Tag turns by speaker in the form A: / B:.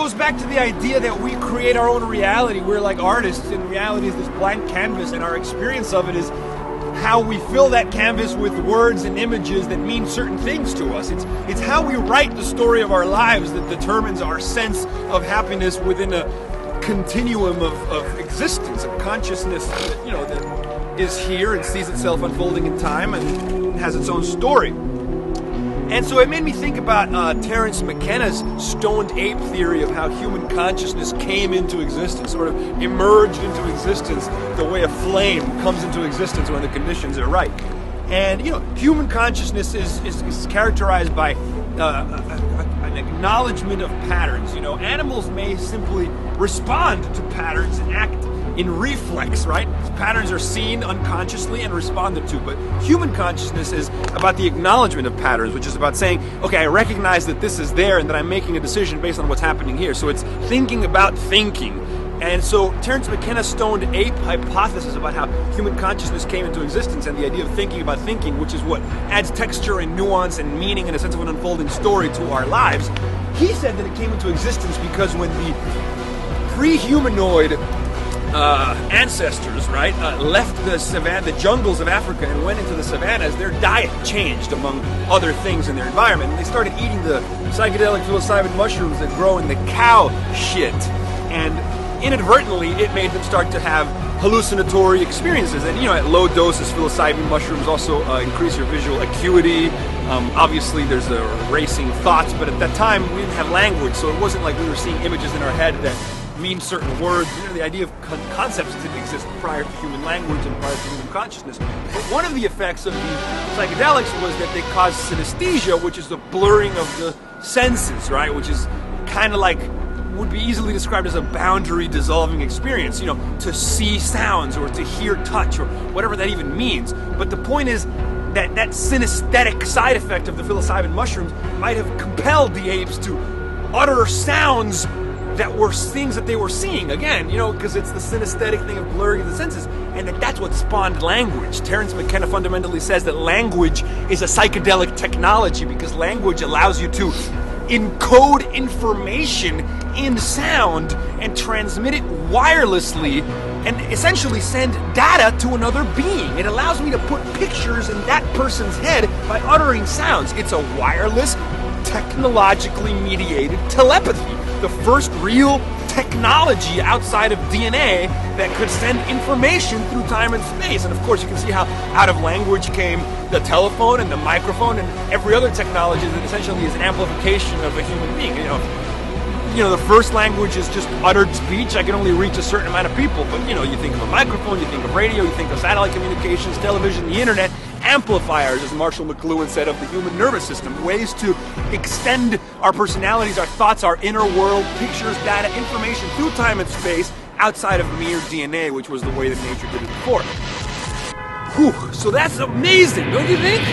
A: goes back to the idea that we create our own reality. We're like artists, and reality is this blank canvas, and our experience of it is how we fill that canvas with words and images that mean certain things to us. It's how we write the story of our lives that determines our sense of happiness within a continuum of existence, of consciousness, you know, that is here and sees itself unfolding in time and has its own story. And so it made me think about Terence McKenna's stoned ape theory of how human consciousness came into existence, sort of emerged into existence the way a flame comes into existence when the conditions are right. And, you know, human consciousness is characterized by an acknowledgement of patterns. You know, animals may simply respond to patterns and act in reflex, right? Patterns are seen unconsciously and responded to, but human consciousness is about the acknowledgement of patterns, which is about saying, okay, I recognize that this is there and that I'm making a decision based on what's happening here. So it's thinking about thinking. And so Terence McKenna's stoned ape hypothesis about how human consciousness came into existence and the idea of thinking about thinking, which is what adds texture and nuance and meaning and a sense of an unfolding story to our lives, he said that it came into existence because when the pre-humanoid ancestors, right, left the savanna, the jungles of Africa and went into the savannas, their diet changed among other things in their environment, and they started eating the psychedelic psilocybin mushrooms that grow in the cow shit, and inadvertently it made them start to have hallucinatory experiences. And, you know, at low doses, psilocybin mushrooms also increase your visual acuity. Obviously there's the racing thoughts, but at that time we didn't have language, so it wasn't like we were seeing images in our head that mean certain words. You know, the idea of concepts didn't exist prior to human language and prior to human consciousness. But one of the effects of the psychedelics was that they caused synesthesia, which is the blurring of the senses, right? Which is kind of like, would be easily described as a boundary dissolving experience, you know, to see sounds or to hear touch or whatever that even means. But the point is that that synesthetic side effect of the psilocybin mushrooms might have compelled the apes to utter sounds that were things that they were seeing, again, you know, because it's the synesthetic thing of blurring of the senses, and that's what spawned language. Terence McKenna fundamentally says that language is a psychedelic technology because language allows you to encode information in sound and transmit it wirelessly and essentially send data to another being. It allows me to put pictures in that person's head by uttering sounds. It's a wireless, technologically mediated telepathy. The first real technology outside of DNA that could send information through time and space. And of course you can see how out of language came the telephone and the microphone and every other technology that essentially is an amplification of a human being. You know, the first language is just uttered speech. I can only reach a certain amount of people, but you know, you think of a microphone, you think of radio, you think of satellite communications, television, the internet, amplifiers, as Marshall McLuhan said, of the human nervous system, ways to extend our personalities, our thoughts, our inner world, pictures, data, information through time and space outside of mere DNA, which was the way that nature did it before. Whew, so that's amazing, don't you think?